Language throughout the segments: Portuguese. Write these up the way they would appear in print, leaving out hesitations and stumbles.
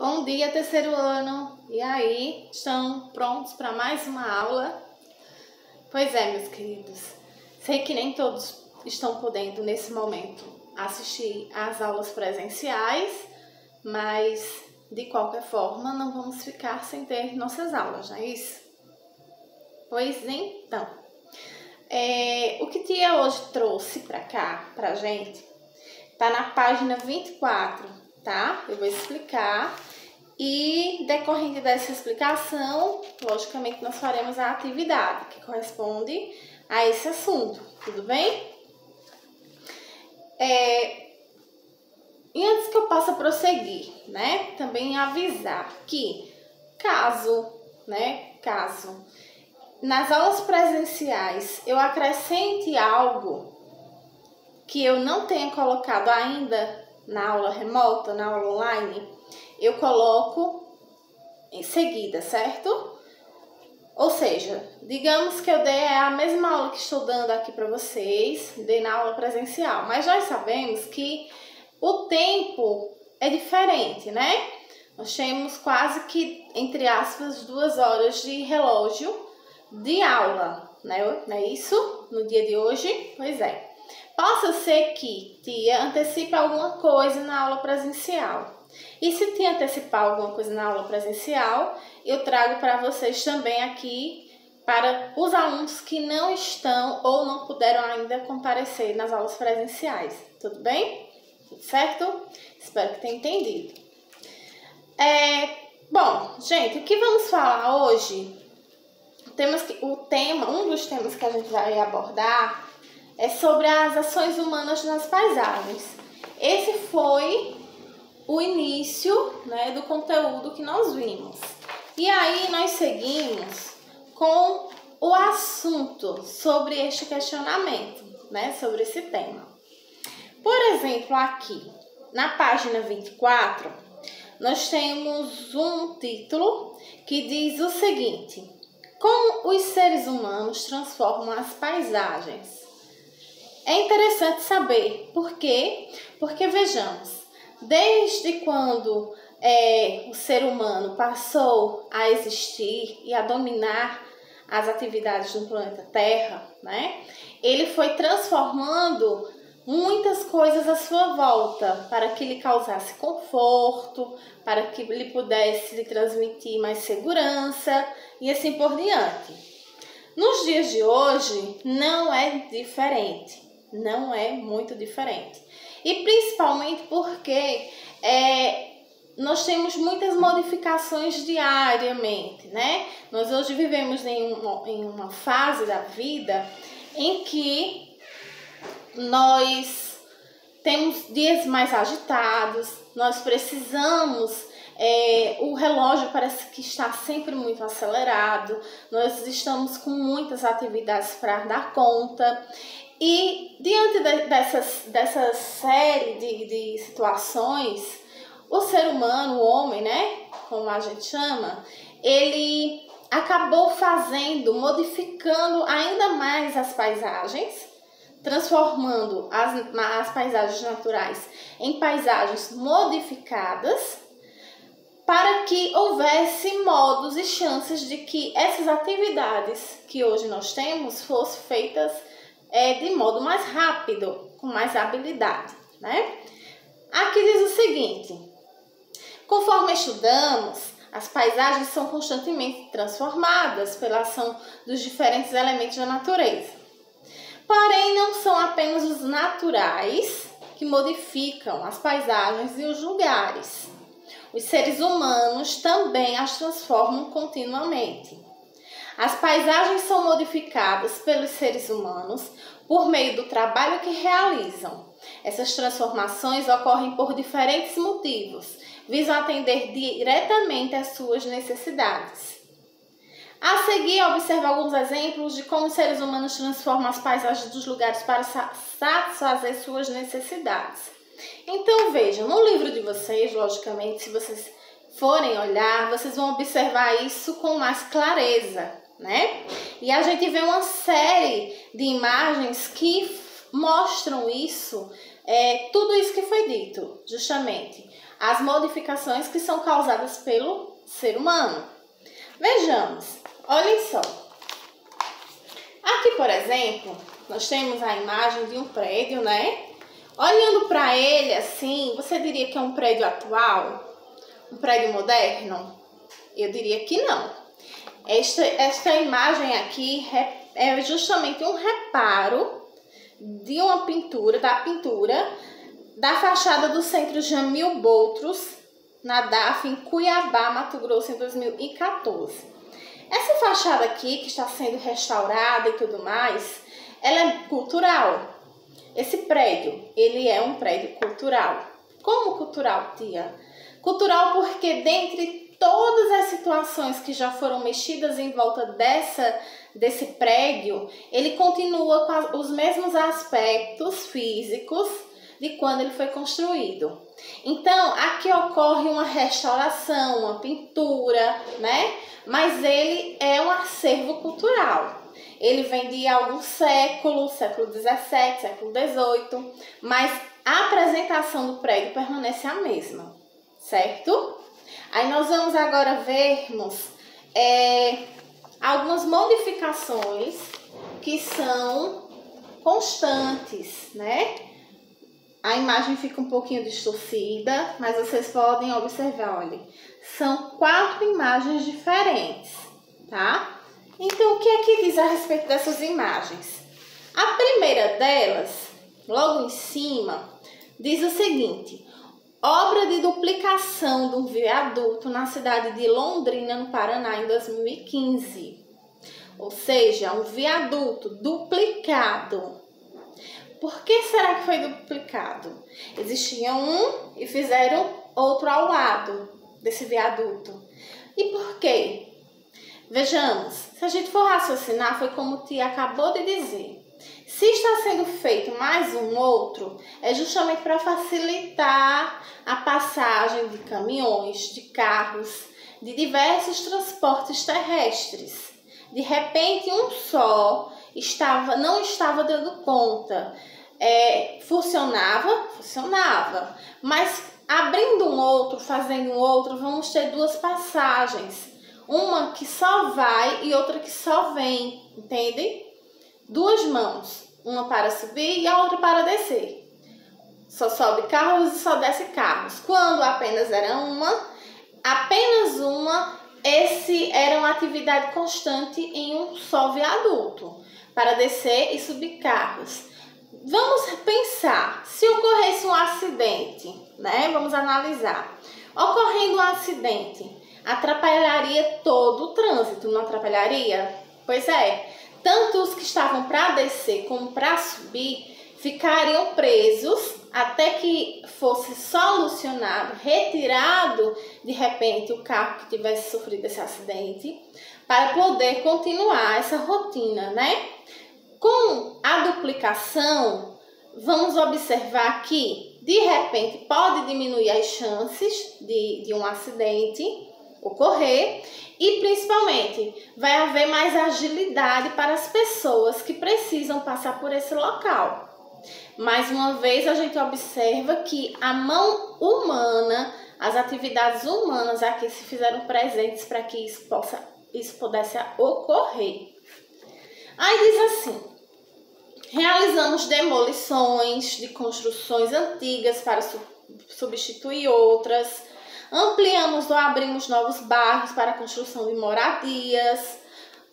Bom dia, terceiro ano! E aí, estão prontos para mais uma aula? Pois é, meus queridos, sei que nem todos estão podendo, nesse momento, assistir às aulas presenciais, mas, de qualquer forma, não vamos ficar sem ter nossas aulas, não é isso? Pois então, o que tia hoje trouxe para cá, pra gente, tá na página 24, tá? Eu vou explicar. E, decorrente dessa explicação, logicamente, nós faremos a atividade que corresponde a esse assunto, tudo bem? E antes que eu possa prosseguir, né, também avisar que caso nas aulas presenciais eu acrescente algo que eu não tenha colocado ainda na aula remota, na aula online, eu coloco em seguida, certo? Ou seja, digamos que eu dei a mesma aula que estou dando aqui para vocês, dei na aula presencial, mas nós sabemos que o tempo é diferente, né? Nós temos quase que, entre aspas, 2 horas de relógio de aula, né? Não é isso? No dia de hoje? Pois é. Possa ser que tia antecipe alguma coisa na aula presencial. E se te antecipar alguma coisa na aula presencial, eu trago para vocês também aqui para os alunos que não estão ou não puderam ainda comparecer nas aulas presenciais. Tudo bem? Tudo certo? Espero que tenham entendido. Bom, gente, o que vamos falar hoje? Um dos temas que a gente vai abordar é sobre as ações humanas nas paisagens. Esse foi o início, né, do conteúdo que nós vimos. E aí nós seguimos com o assunto sobre este questionamento, né, sobre esse tema. Por exemplo, aqui na página 24, nós temos um título que diz o seguinte: como os seres humanos transformam as paisagens. É interessante saber por quê? Porque vejamos, desde quando o ser humano passou a existir e a dominar as atividades do planeta Terra, né? Ele foi transformando muitas coisas à sua volta para que lhe causasse conforto, para que lhe pudesse lhe transmitir mais segurança e assim por diante. Nos dias de hoje não é diferente, não é muito diferente. E principalmente porque nós temos muitas modificações diariamente, né? Nós hoje vivemos em uma fase da vida em que nós temos dias mais agitados, nós precisamos, o relógio parece que está sempre muito acelerado, nós estamos com muitas atividades para dar conta. E diante dessa série de situações, o ser humano, o homem, né, como a gente chama, ele acabou modificando ainda mais as paisagens, transformando as paisagens naturais em paisagens modificadas, para que houvesse modos e chances de que essas atividades que hoje nós temos fossem feitas de modo mais rápido, com mais habilidade, né? Aqui diz o seguinte: conforme estudamos, as paisagens são constantemente transformadas pela ação dos diferentes elementos da natureza. Porém, não são apenas os naturais que modificam as paisagens e os lugares. Os seres humanos também as transformam continuamente. As paisagens são modificadas pelos seres humanos por meio do trabalho que realizam. Essas transformações ocorrem por diferentes motivos, visam atender diretamente às suas necessidades. A seguir, observe alguns exemplos de como os seres humanos transformam as paisagens dos lugares para satisfazer suas necessidades. Então, vejam, no livro de vocês, logicamente, se vocês forem olhar, vocês vão observar isso com mais clareza, né? E a gente vê uma série de imagens que mostram isso, tudo isso que foi dito, justamente. as modificações que são causadas pelo ser humano. Vejamos, olhem só. Aqui, por exemplo, nós temos a imagem de um prédio, né? Olhando para ele assim, você diria que é um prédio atual? Um prédio moderno? Eu diria que não. Esta imagem aqui é justamente um reparo de uma pintura, da fachada do Centro Jamil Boutros, na DAF, em Cuiabá, Mato Grosso, em 2014. Essa fachada aqui, que está sendo restaurada e tudo mais, ela é cultural. Esse prédio, ele é um prédio cultural. Como cultural, tia? Cultural porque dentre todas as situações que já foram mexidas em volta desse prédio, ele continua com os mesmos aspectos físicos de quando ele foi construído. Então, aqui ocorre uma restauração, uma pintura, né? Mas ele é um acervo cultural. Ele vem de alguns séculos, século XVII, século XVIII, mas a apresentação do prédio permanece a mesma, certo? Aí nós vamos agora vermos algumas modificações que são constantes, né? A imagem fica um pouquinho distorcida, mas vocês podem observar, olha, são 4 imagens diferentes, tá? Então, o que é que diz a respeito dessas imagens? A primeira delas, logo em cima, diz o seguinte: obra de duplicação de um viaduto na cidade de Londrina, no Paraná, em 2015. Ou seja, um viaduto duplicado. Por que será que foi duplicado? Existia um e fizeram outro ao lado desse viaduto. E por quê? Vejamos, se a gente for raciocinar, foi como o Tia acabou de dizer. Se está sendo feito mais um outro, é justamente para facilitar a passagem de caminhões, de carros, de diversos transportes terrestres. De repente, um só não estava dando conta. Funcionava, mas abrindo um outro, fazendo um outro, vamos ter 2 passagens. Uma que só vai e outra que só vem, entende? 2 mãos, uma para subir e a outra para descer. Só sobe carros e só desce carros. Quando apenas era apenas uma, esse era uma atividade constante em um só viaduto, para descer e subir carros. Vamos pensar, se ocorresse um acidente, né? Vamos analisar. Ocorrendo um acidente, atrapalharia todo o trânsito, não atrapalharia? Pois é, tanto os que estavam para descer como para subir ficariam presos até que fosse solucionado, retirado de repente o carro que tivesse sofrido esse acidente, para poder continuar essa rotina, né? Com a duplicação, vamos observar que, de repente, pode diminuir as chances de um acidente ocorrer e, principalmente, vai haver mais agilidade para as pessoas que precisam passar por esse local. Mais uma vez, a gente observa que a mão humana, as atividades humanas aqui se fizeram presentes para que isso pudesse ocorrer. Aí diz assim: realizamos demolições de construções antigas para substituir outras, ampliamos ou abrimos novos bairros para a construção de moradias.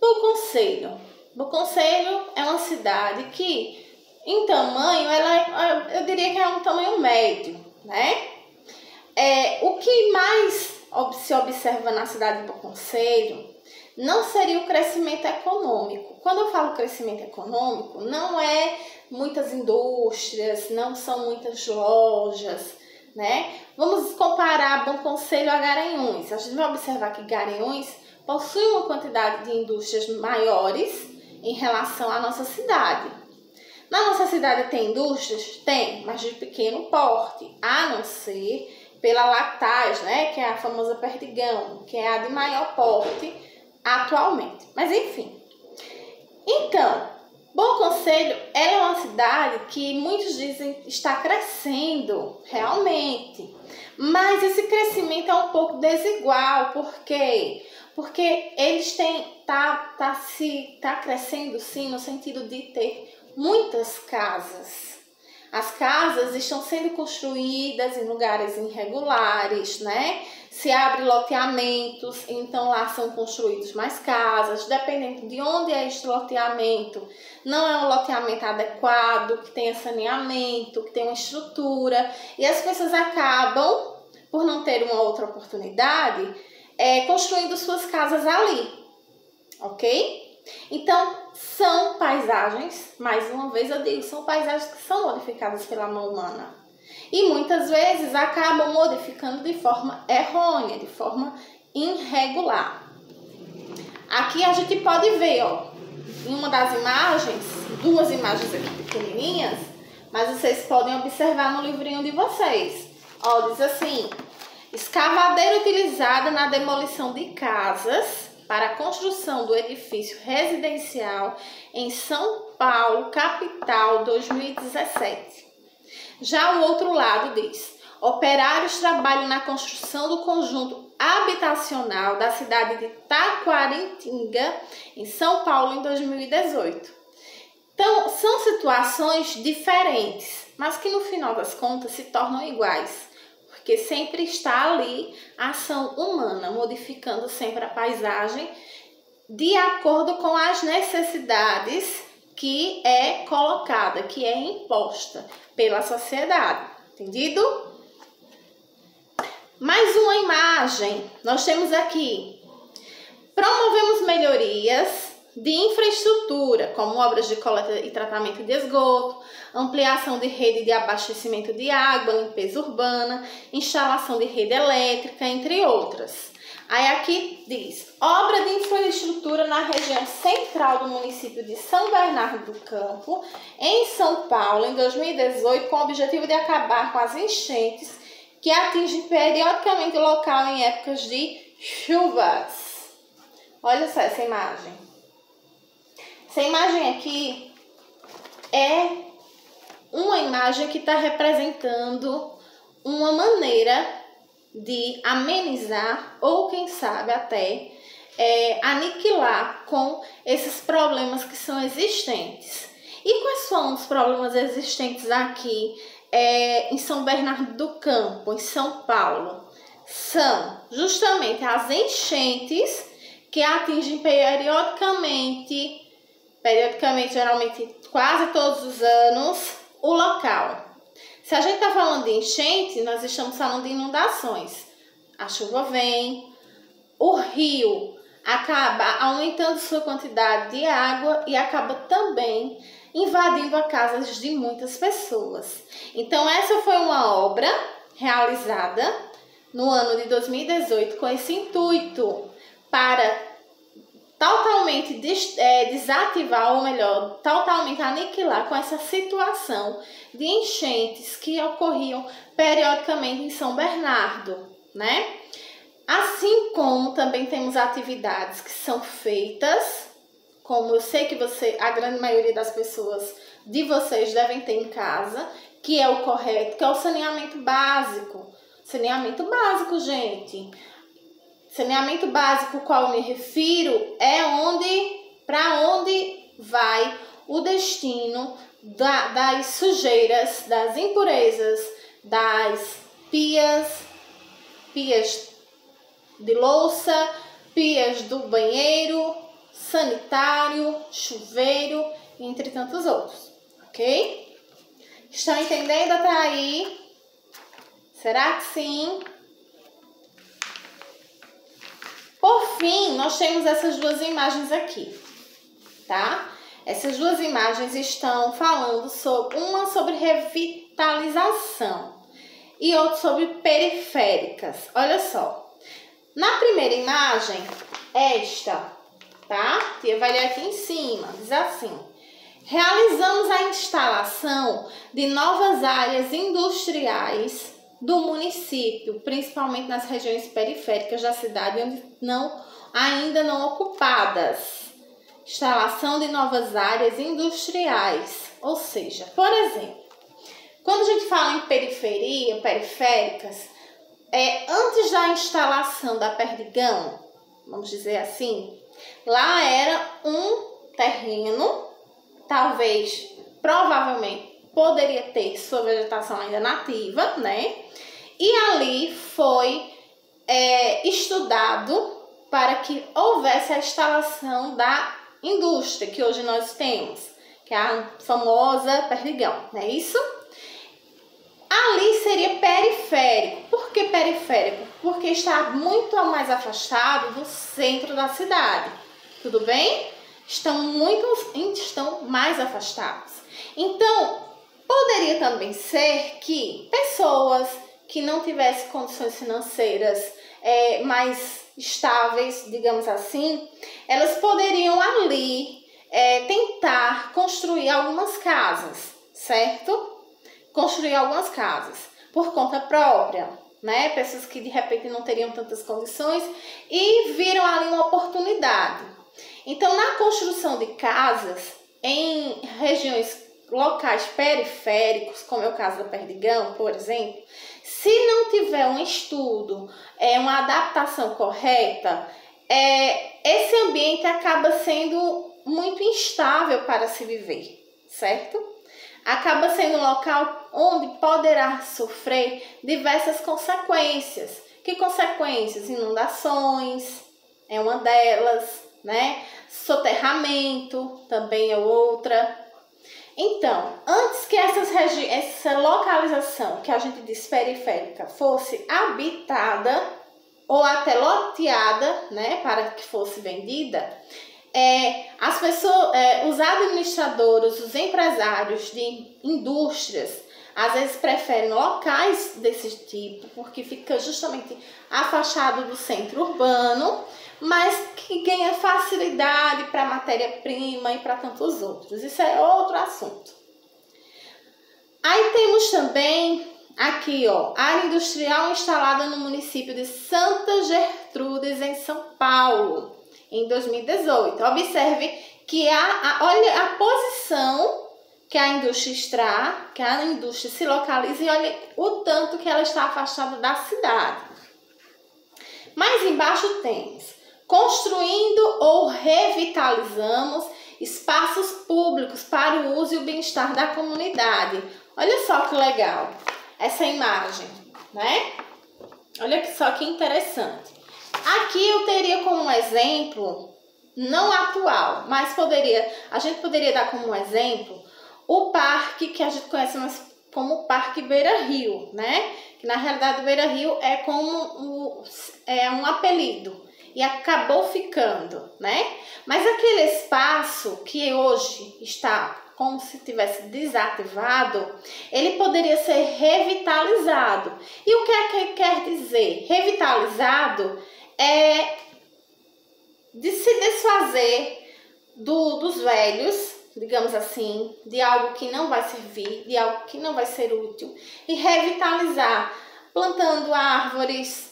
Boconselho. Boconselho é uma cidade que, em tamanho, eu diria que é um tamanho médio, né? O que mais se observa na cidade de Boconselho não seria o crescimento econômico. Quando eu falo crescimento econômico, não é muitas indústrias, não são muitas lojas, né? Vamos comparar Boconselho a Garanhuns. A gente vai observar que Garanhuns possui uma quantidade de indústrias maiores em relação à nossa cidade. Na nossa cidade tem indústrias? Tem, mas de pequeno porte, a não ser pela Lactais, né? Que é a famosa Perdigão, que é a de maior porte atualmente. Mas enfim. Então, Bom Conselho, ela é uma cidade que muitos dizem está crescendo, realmente. Mas esse crescimento é um pouco desigual. Por quê? Porque eles tá crescendo sim no sentido de ter muitas casas. As casas estão sendo construídas em lugares irregulares, né? Se abre loteamentos, então lá são construídos mais casas, dependendo de onde é este loteamento. Não é um loteamento adequado, que tenha saneamento, que tenha uma estrutura, e as pessoas acabam, por não ter uma outra oportunidade, construindo suas casas ali, ok? Então, são paisagens, mais uma vez eu digo, são paisagens que são modificadas pela mão humana. E muitas vezes acabam modificando de forma errônea, de forma irregular. Aqui a gente pode ver, ó, em uma das imagens, duas imagens aqui pequenininhas, mas vocês podem observar no livrinho de vocês. Ó, diz assim: escavadeira utilizada na demolição de casas para a construção do edifício residencial em São Paulo, capital, 2017. Já o outro lado diz: operários trabalham na construção do conjunto habitacional da cidade de Taquaritinga, em São Paulo, em 2018. Então, são situações diferentes, mas que no final das contas se tornam iguais, porque sempre está ali a ação humana, modificando sempre a paisagem de acordo com as necessidades que é colocada, que é imposta pela sociedade. Entendido? Mais uma imagem. Nós temos aqui: promovemos melhorias de infraestrutura, como obras de coleta e tratamento de esgoto, ampliação de rede de abastecimento de água, limpeza urbana, instalação de rede elétrica, entre outras. Aí aqui diz: obra de infraestrutura na região central do município de São Bernardo do Campo, em São Paulo, em 2018, com o objetivo de acabar com as enchentes que atingem periodicamente o local em épocas de chuvas. Olha só essa imagem. Essa imagem aqui é uma imagem que está representando uma maneira de amenizar ou, quem sabe, até aniquilar com esses problemas que são existentes. E quais são os problemas existentes aqui em São Bernardo do Campo, em São Paulo? São justamente as enchentes que atingem periodicamente, geralmente quase todos os anos, o local. Se a gente está falando de enchente, nós estamos falando de inundações. A chuva vem, o rio acaba aumentando sua quantidade de água e acaba também invadindo as casas de muitas pessoas. Então, essa foi uma obra realizada no ano de 2018 com esse intuito para totalmente desativar, ou melhor, totalmente aniquilar com essa situação de enchentes que ocorriam periodicamente em São Bernardo, né? Assim como também temos atividades que são feitas, como eu sei que a grande maioria das pessoas de vocês devem ter em casa, que é o correto, que é o saneamento básico. Saneamento básico, gente. Saneamento básico, qual eu me refiro, é para onde vai o destino das sujeiras, das impurezas, das pias de louça, pias do banheiro, sanitário, chuveiro, entre tantos outros, ok? Estão entendendo até aí? Será que sim? Por fim, nós temos essas duas imagens aqui, tá? Essas duas imagens estão falando uma sobre revitalização e outra sobre periféricas. Olha só, na primeira imagem, esta, tá? Tia vai ler aqui em cima, diz assim: realizamos a instalação de novas áreas industriais do município, principalmente nas regiões periféricas da cidade, onde ainda não ocupadas. instalação de novas áreas industriais. Ou seja, por exemplo, quando a gente fala em periferia, periféricas, antes da instalação da Perdigão, vamos dizer assim, lá era um terreno, talvez, provavelmente, poderia ter sua vegetação ainda nativa, né? E ali foi estudado para que houvesse a instalação da indústria que hoje nós temos, que é a famosa Perdigão, não é isso? Ali seria periférico. Por que periférico? Porque está muito mais afastado do centro da cidade. Tudo bem? Estão mais afastados. Então, poderia também ser que pessoas que não tivessem condições financeiras mais estáveis, digamos assim, elas poderiam ali tentar construir algumas casas, certo? Construir algumas casas por conta própria, né? Pessoas que de repente não teriam tantas condições e viram ali uma oportunidade. Então, na construção de casas em regiões locais periféricos, como é o caso da Perdigão, por exemplo, se não tiver um estudo, uma adaptação correta, esse ambiente acaba sendo muito instável para se viver, certo? Acaba sendo um local onde poderá sofrer diversas consequências. Que consequências? Inundações é uma delas, né? Soterramento também é outra. Então, antes que essa localização que a gente diz periférica fosse habitada ou até loteada, né, para que fosse vendida, as pessoas, os administradores, os empresários de indústrias, às vezes preferem locais desse tipo, porque fica justamente afastado do centro urbano, mas que ganha facilidade para matéria-prima e para tantos outros. Isso é outro assunto. Aí temos também aqui, área industrial instalada no município de Santa Gertrudes, em São Paulo, em 2018. Observe que olha a posição que a indústria está, que a indústria se localiza e olha o tanto que ela está afastada da cidade. Mais embaixo temos: construindo ou revitalizamos espaços públicos para o uso e o bem-estar da comunidade. Olha só que legal essa imagem, né? Olha só que interessante. Aqui eu teria como um exemplo, não atual, mas a gente poderia dar como um exemplo o parque que a gente conhece como o Parque Beira-Rio, né? Que na realidade o Beira-Rio é como um apelido e acabou ficando, né? Mas aquele espaço que hoje está como se tivesse desativado, ele poderia ser revitalizado. E o que é que quer dizer? Revitalizado é de se desfazer dos velhos, digamos assim, de algo que não vai servir, de algo que não vai ser útil, e revitalizar, plantando árvores,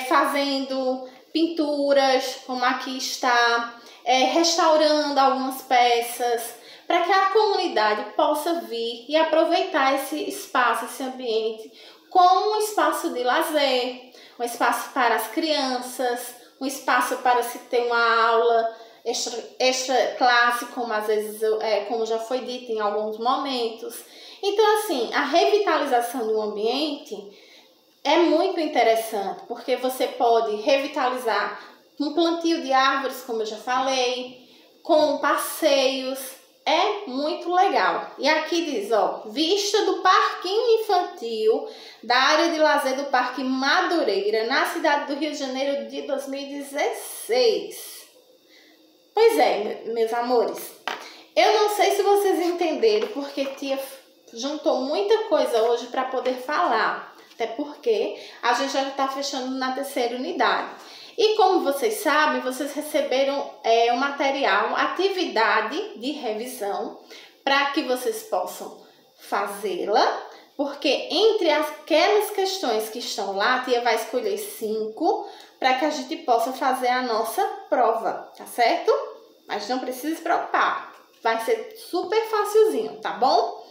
fazendo pinturas, como aqui está, restaurando algumas peças, para que a comunidade possa vir e aproveitar esse espaço, esse ambiente, como um espaço de lazer, um espaço para as crianças, um espaço para se ter uma aula extra classe, como às vezes, como já foi dito em alguns momentos. Então, assim, a revitalização do ambiente é muito interessante, porque você pode revitalizar com plantio de árvores, como eu já falei, com passeios, é muito legal. E aqui diz, vista do parquinho infantil da área de lazer do Parque Madureira, na cidade do Rio de Janeiro, de 2016. Pois é, meus amores, eu não sei se vocês entenderam, porque tia juntou muita coisa hoje para poder falar, até porque a gente já está fechando na terceira unidade. E como vocês sabem, vocês receberam o material, atividade de revisão, para que vocês possam fazê-la, porque entre aquelas questões que estão lá, a tia vai escolher 5 para que a gente possa fazer a nossa prova, tá certo? mas não precisa se preocupar. Vai ser super facilzinho, tá bom?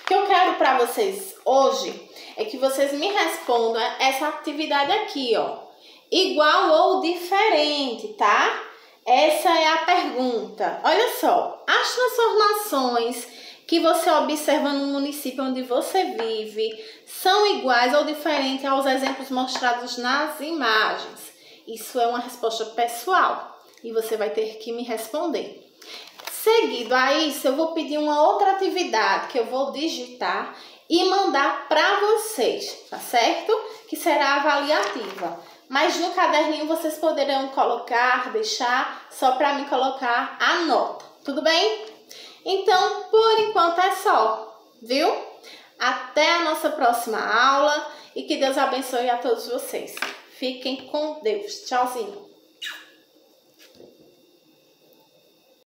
O que eu quero para vocês hoje é que vocês me respondam essa atividade aqui, ó. Igual ou diferente, tá? Essa é a pergunta. Olha só, as transformações que você observa no município onde você vive são iguais ou diferentes aos exemplos mostrados nas imagens? Isso é uma resposta pessoal e você vai ter que me responder. Seguido a isso, eu vou pedir uma outra atividade que eu vou digitar e mandar para vocês, tá certo? Que será avaliativa. Mas no caderninho vocês poderão colocar, deixar, só para mim colocar a nota, tudo bem? Então, por enquanto é só, viu? Até a nossa próxima aula e que Deus abençoe a todos vocês. Fiquem com Deus. Tchauzinho.